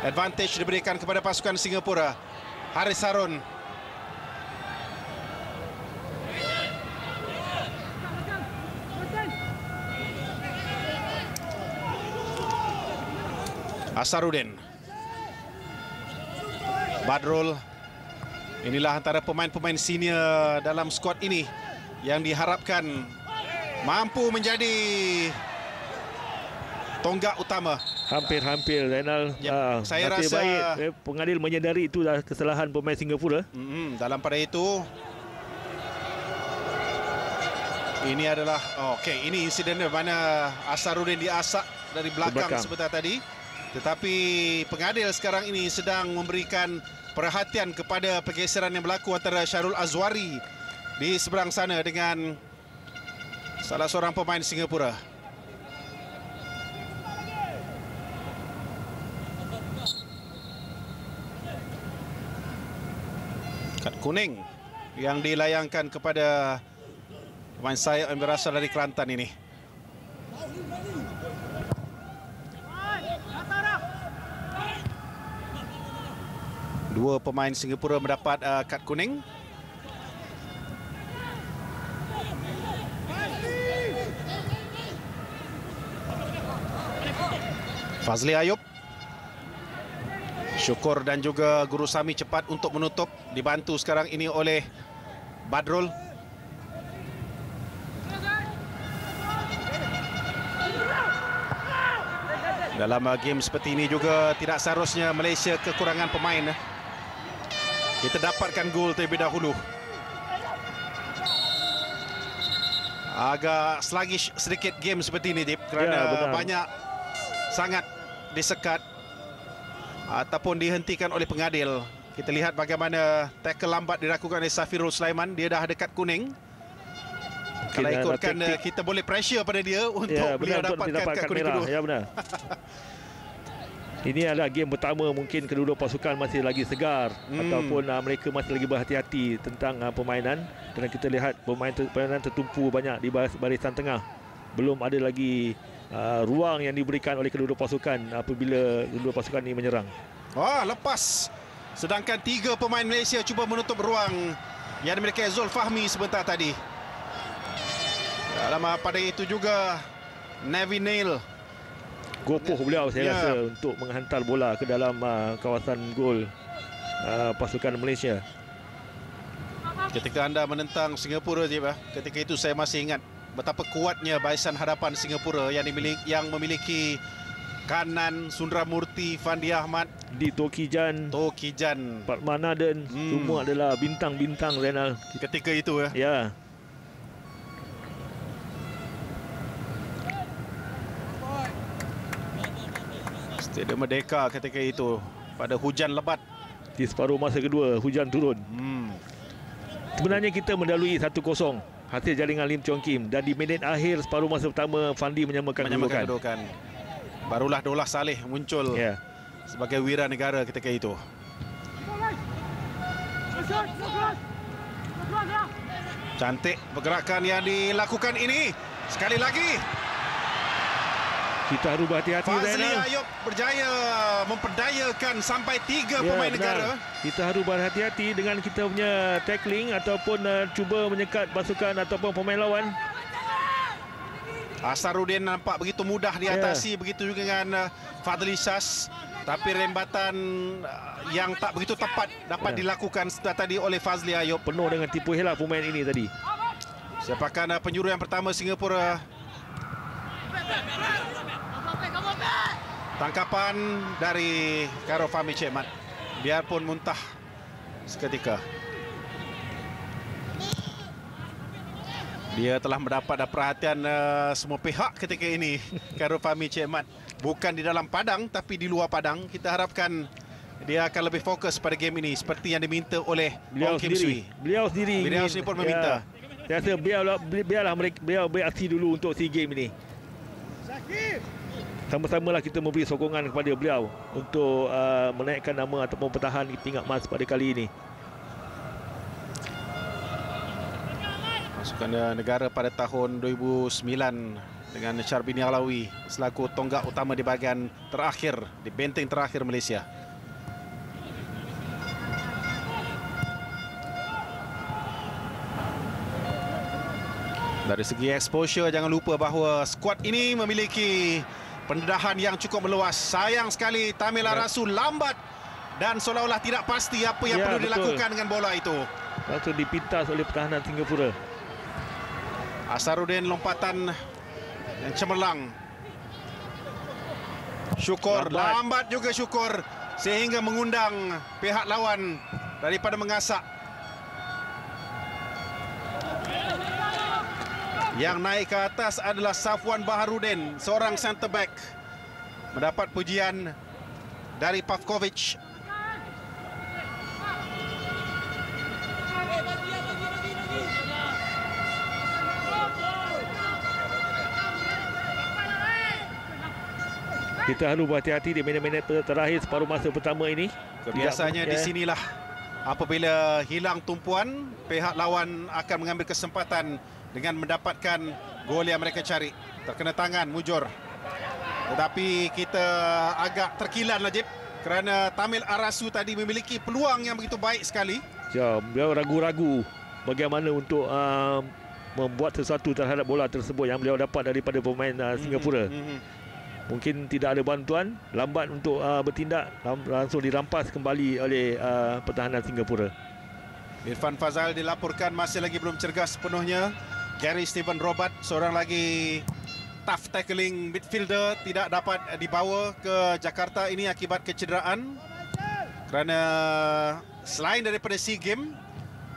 Advantage diberikan kepada pasukan Singapura. Haris Harun. Asarudin. Badrul. Inilah antara pemain-pemain senior dalam skuad ini yang diharapkan mampu menjadi tonggak utama. Hampir Zainal. Saya rasa baik pengadil menyedari itulah kesalahan pemain Singapura. Dalam pada itu, ini adalah ini insiden di mana Asarudin diasak dari belakang sebentar tadi. Tetapi pengadil sekarang ini sedang memberikan perhatian kepada pergeseran yang berlaku antara Syarul Azwari di seberang sana dengan salah seorang pemain Singapura. Kad kuning yang dilayangkan kepada pemain sayap yang berasal dari Kelantan ini. Dua pemain Singapura mendapat kad kuning. Fazli Ayub. Syukur dan juga Guru Sami cepat untuk menutup. Dibantu sekarang ini oleh Badrul. Dalam game seperti ini juga tidak seharusnya Malaysia kekurangan pemain. Kita dapatkan gol terlebih dahulu. Agak sluggish sedikit game seperti ini, Dip, kerana banyak sangat disekat ataupun dihentikan oleh pengadil. Kita lihat bagaimana tackle lambat dilakukan oleh Safirul Sulaiman. Dia dah dekat kuning. Kalau ikutkan kita boleh pressure pada dia untuk beliau dapatkan kad kuning kedua. Ya, benar. Ini adalah game pertama, mungkin kedua-dua pasukan masih lagi segar ataupun mereka masih lagi berhati-hati tentang permainan. Dan kita lihat permainan tertumpu banyak di barisan tengah. Belum ada lagi ruang yang diberikan oleh kedua-dua pasukan apabila kedua pasukan ini menyerang. Lepas. Sedangkan tiga pemain Malaysia cuba menutup ruang yang dimiliki Zul Fahmi sebentar tadi. Dalam pada itu juga Navi Nail. Gopoh beliau saya rasa untuk menghantar bola ke dalam kawasan gol pasukan Malaysia. Ketika anda menentang Singapura, ketika itu saya masih ingat betapa kuatnya barisan hadapan Singapura yang memiliki kanan Sundramoorthy, Fandi Ahmad, di Toh Jan, Patman Naden, semua adalah bintang-bintang Zainal ketika itu ya. Stadium Merdeka ketika itu pada hujan lebat. Di separuh masa kedua hujan turun. Sebenarnya kita mendalui 1-0 hasil jaringan Lim Chong Kim, dan di minit akhir separuh masa pertama Fandi menyamakan kedudukan. Barulah Daulah Saleh muncul sebagai wira negara ketika itu. Cantik pergerakan yang dilakukan ini. Sekali lagi kita harus berhati-hati. Fazli Ayub berjaya memperdayakan sampai 3 pemain negara. Kita harus berhati-hati dengan kita punya tackling ataupun cuba menyekat pasukan ataupun pemain lawan. Asarudin nampak begitu mudah diatasi, begitu juga dengan Fadli Syas. Tapi rembatan yang tak begitu tepat dapat dilakukan tadi oleh Fazli Ayub. Penuh dengan tipu helak pemain ini tadi. Siapakah penjuru yang pertama Singapura? Tangkapan dari Karo Fahmi Cik Mat, biarpun muntah seketika. Dia telah mendapat perhatian semua pihak ketika ini. Karo Fahmi Cik Mat, bukan di dalam padang tapi di luar padang. Kita harapkan dia akan lebih fokus pada game ini seperti yang diminta oleh Ong Kim Sui. Beliau sendiri pun meminta. Saya rasa biarlah beliau beraksi dulu untuk SEA Games ini. Sama-samalah kita memberi sokongan kepada beliau untuk menaikkan nama ataupun pertahan pingat emas pada kali ini. Pasukan negara pada tahun 2009 dengan Syarbini Alawi selaku tonggak utama di bahagian terakhir, di benteng terakhir Malaysia. Dari segi exposure, jangan lupa bahawa skuad ini memiliki pendedahan yang cukup meluas. Sayang sekali Tamil Arasu lambat dan seolah-olah tidak pasti apa yang perlu dilakukan dengan bola itu. Langsung dipintas oleh pertahanan Singapura. Asharuddin lompatan yang cemerlang. Syukur, lambat juga Syukur sehingga mengundang pihak lawan daripada mengasak. Yang naik ke atas adalah Safwan Baharudin, seorang centre back. Mendapat pujian dari Pavkovic. Kita harus berhati-hati di minit-minit terakhir separuh masa pertama ini. Biasanya di sinilah apabila hilang tumpuan, pihak lawan akan mengambil kesempatan dengan mendapatkan gol yang mereka cari. Terkena tangan Mujur. Tetapi kita agak terkilan Najib kerana Tamil Arasu tadi memiliki peluang yang begitu baik sekali. Ya, beliau ragu-ragu bagaimana untuk membuat sesuatu terhadap bola tersebut yang beliau dapat daripada pemain Singapura. Mungkin tidak ada bantuan, lambat untuk bertindak, langsung dirampas kembali oleh pertahanan Singapura. Irfan Fazal dilaporkan masih lagi belum cergas sepenuhnya. Gary Stephen Robert, seorang lagi tough tackling midfielder, tidak dapat dibawa ke Jakarta ini akibat kecederaan. Kerana selain daripada SEA Games,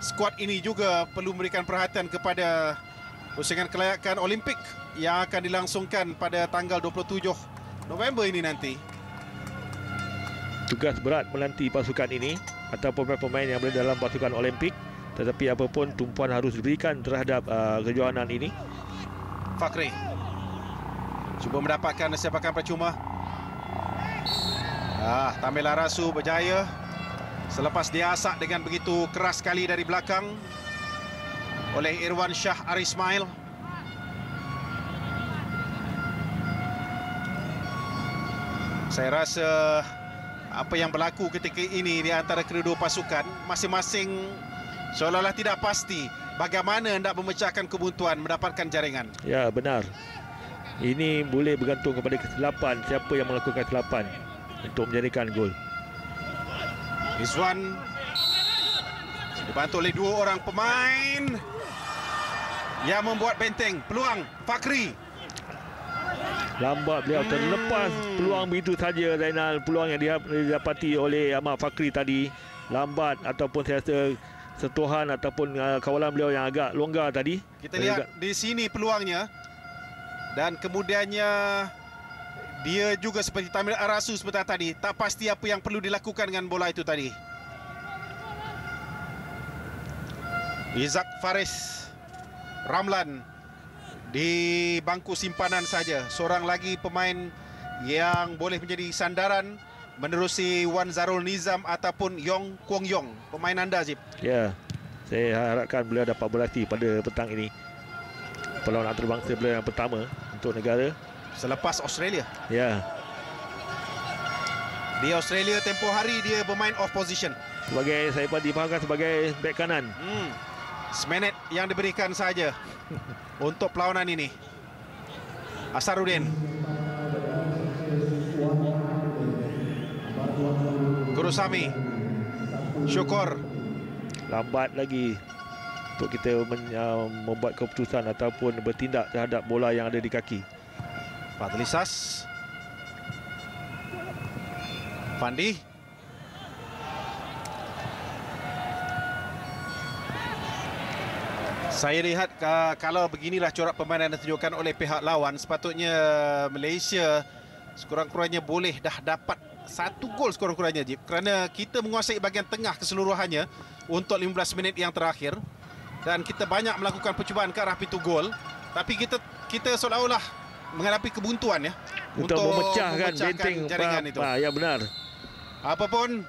skuad ini juga perlu memberikan perhatian kepada pusingan kelayakan Olimpik yang akan dilangsungkan pada tanggal 27 November ini nanti. Tugas berat menanti pasukan ini atau pemain-pemain yang berada dalam pasukan Olimpik. Tetapi apapun tumpuan harus diberikan terhadap kejohanan ini. Fakhri cuba mendapatkan sepakan percuma. Tamil Arasu berjaya selepas diasak dengan begitu keras sekali dari belakang oleh Irwan Shah Arismail. Saya rasa apa yang berlaku ketika ini di antara kedua-dua pasukan, masing-masing seolah-olah tidak pasti bagaimana hendak memecahkan kebuntuan, mendapatkan jaringan. Ya, benar. Ini boleh bergantung kepada kesilapan, siapa yang melakukan kesilapan untuk menjadikan gol. Izwan dibantu oleh dua orang pemain yang membuat benteng. Peluang Fakhri. Lambat beliau terlepas peluang begitu saja, Zainal. Peluang yang didapati oleh Ahmad Fakhri tadi lambat, ataupun saya rasa sentuhan ataupun kawalan beliau yang agak longgar tadi. Kita lihat di sini peluangnya. Dan kemudiannya dia juga seperti Tamil Arasu seperti tadi, tak pasti apa yang perlu dilakukan dengan bola itu tadi. Izak Faris Ramlan di bangku simpanan saja. Seorang lagi pemain yang boleh menjadi sandaran menerusi Wan Zarul Nizam ataupun Yong Kwong Yong, pemain anda, Zip. Ya, saya harapkan beliau dapat berlatih pada petang ini. Perlawanan antarabangsa beliau yang pertama untuk negara selepas Australia. Ya. Di Australia tempoh hari dia bermain off position. Sebagai saya dipahamkan sebagai bek kanan. Seminit yang diberikan saja untuk perlawanan ini. Asharuddin. Gurusami. Syukur. Lambat lagi untuk kita membuat keputusan ataupun bertindak terhadap bola yang ada di kaki. Fadlisas. Fandi. Saya lihat kalau beginilah corak permainan yang ditunjukkan oleh pihak lawan, sepatutnya Malaysia sekurang-kurangnya boleh dah dapat satu gol sekurang-kurangnya, Jip. Kerana kita menguasai bahagian tengah keseluruhannya untuk 15 minit yang terakhir. Dan kita banyak melakukan percubaan ke arah pintu gol. Tapi kita seolah-olah menghadapi kebuntuan, ya. Untuk memecahkan benteng jaringan itu. Ya, benar. Apapun,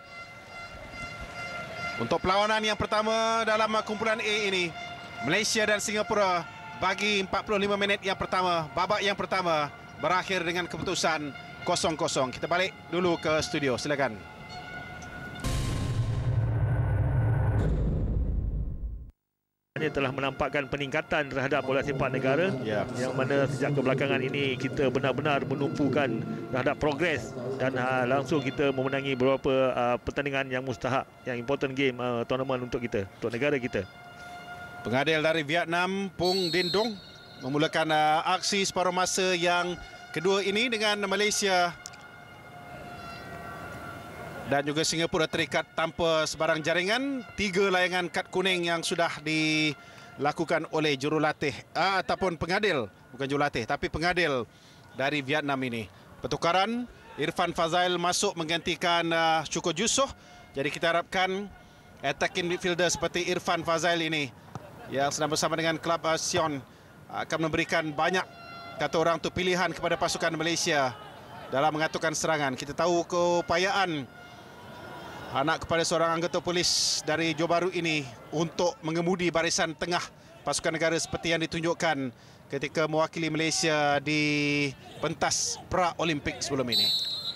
untuk perlawanan yang pertama dalam kumpulan A ini, Malaysia dan Singapura bagi 45 minit yang pertama. Babak yang pertama berakhir dengan keputusan 0-0. Kita balik dulu ke studio, silakan. Ini telah menampakkan peningkatan terhadap bola sepak negara, yang mana sejak kebelakangan ini kita benar-benar menumpukan terhadap progres dan langsung kita memenangi beberapa pertandingan yang mustahak, yang important game tournament untuk kita, untuk negara kita. Pengadil dari Vietnam, Pung Din Dong, memulakan aksi separuh masa yang kedua ini dengan Malaysia dan juga Singapura terikat tanpa sebarang jaringan. 3 layangan kad kuning yang sudah dilakukan oleh jurulatih ataupun pengadil, bukan jurulatih tapi pengadil dari Vietnam ini. Pertukaran, Irfan Fazail masuk menggantikan Syukur Jusoh. Jadi kita harapkan attacking midfielder seperti Irfan Fazail ini yang sedang bersama dengan klub Sion akan memberikan banyak, kata orang tu, pilihan kepada pasukan Malaysia dalam mengaturkan serangan. Kita tahu keupayaan anak kepada seorang anggota polis dari Johor Bahru ini untuk mengemudi barisan tengah pasukan negara seperti yang ditunjukkan ketika mewakili Malaysia di pentas pra-Olimpik sebelum ini.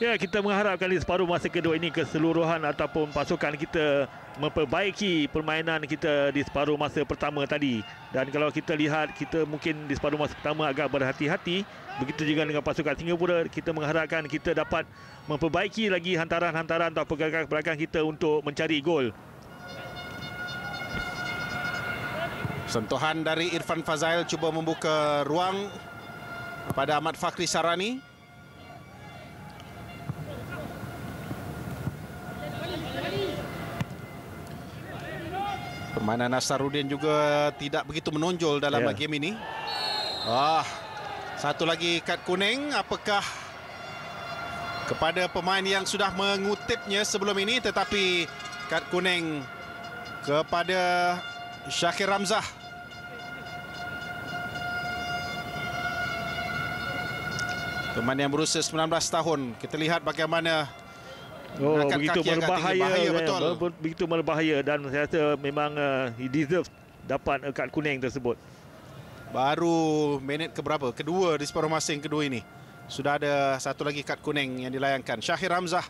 Ya, kita mengharapkan di separuh masa kedua ini keseluruhan ataupun pasukan kita memperbaiki permainan kita di separuh masa pertama tadi. Dan kalau kita lihat, kita mungkin di separuh masa pertama agak berhati-hati. Begitu juga dengan pasukan Singapura, kita mengharapkan kita dapat memperbaiki lagi hantaran-hantaran atau pergerakan kita untuk mencari gol. Sentuhan dari Irfan Fazail cuba membuka ruang pada Ahmad Fakhri Sarani. Permainan Nasaruddin juga tidak begitu menonjol dalam game ini. Satu lagi kad kuning. Apakah kepada pemain yang sudah mengutipnya sebelum ini, tetapi kad kuning kepada Shakir Ramzah. Pemain yang berusia 19 tahun. Kita lihat bagaimana begitu berbahaya, betul. Begitu berbahaya, dan saya rasa memang he deserve dapat kad kuning tersebut. Baru minit keberapa? Kedua di separuh masa yang kedua ini. Sudah ada satu lagi kad kuning yang dilayangkan. Shakir Ramzah.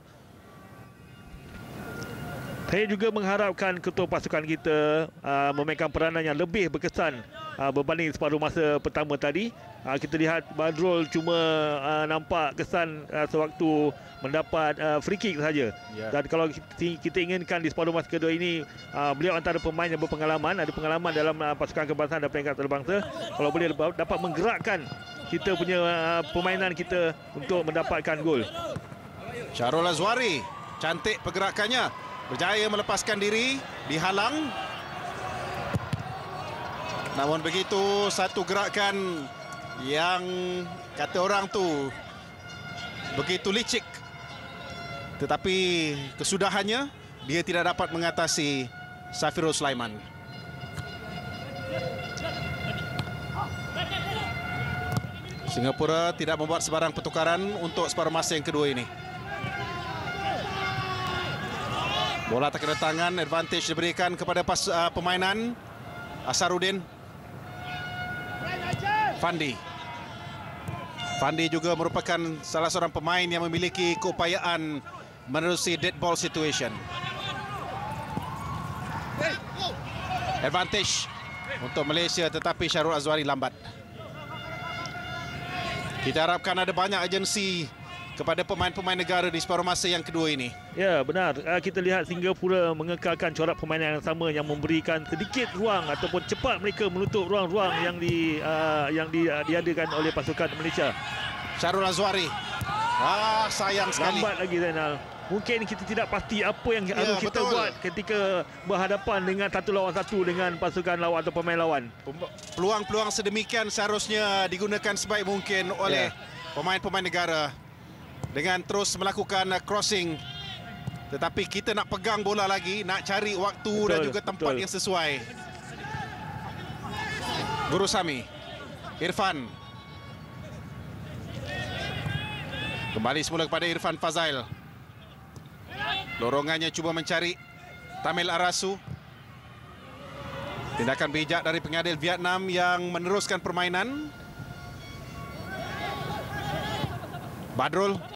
Saya juga mengharapkan ketua pasukan kita memainkan peranan yang lebih berkesan berbanding separuh masa pertama tadi. Kita lihat Badrul cuma nampak kesan sewaktu mendapat free kick saja. Dan kalau kita inginkan di separuh masa kedua ini, beliau antara pemain yang berpengalaman, ada pengalaman dalam pasukan kebangsaan dan peringkat antarabangsa. Kalau boleh dapat menggerakkan kita punya permainan kita untuk mendapatkan gol. Syarul Azwari, cantik pergerakannya, berjaya melepaskan diri, dihalang. Namun begitu, satu gerakan yang kata orang tu begitu licik, tetapi kesudahannya dia tidak dapat mengatasi Safirul Sulaiman. Singapura tidak membuat sebarang pertukaran untuk separuh masa yang kedua ini. Bola terkena tangan, advantage diberikan kepada permainan Asaruddin. Fandi juga merupakan salah seorang pemain yang memiliki keupayaan menerusi dead ball situation. Advantage untuk Malaysia, tetapi Syarul Azwari lambat. Kita harapkan ada banyak agensi kepada pemain-pemain negara di separuh masa yang kedua ini. Ya, benar. Kita lihat Singapura mengekalkan corak permainan yang sama, yang memberikan sedikit ruang ataupun cepat mereka menutup ruang-ruang yang diadakan oleh pasukan Malaysia. Syarul Azwari. Sayang sekali. Lambat lagi, Zainal. Mungkin kita tidak pasti apa yang harus kita buat ketika berhadapan dengan 1 lawan 1 dengan pasukan lawan atau pemain lawan. Peluang-peluang sedemikian seharusnya digunakan sebaik mungkin oleh pemain-pemain negara dengan terus melakukan crossing. Tetapi kita nak pegang bola lagi, nak cari waktu dan juga tempat yang sesuai. Guru Sami, Irfan. Kembali semula kepada Irfan Fazail. Lorongannya cuba mencari Tamil Arasu. Tindakan bijak dari pengadil Vietnam yang meneruskan permainan. Badrul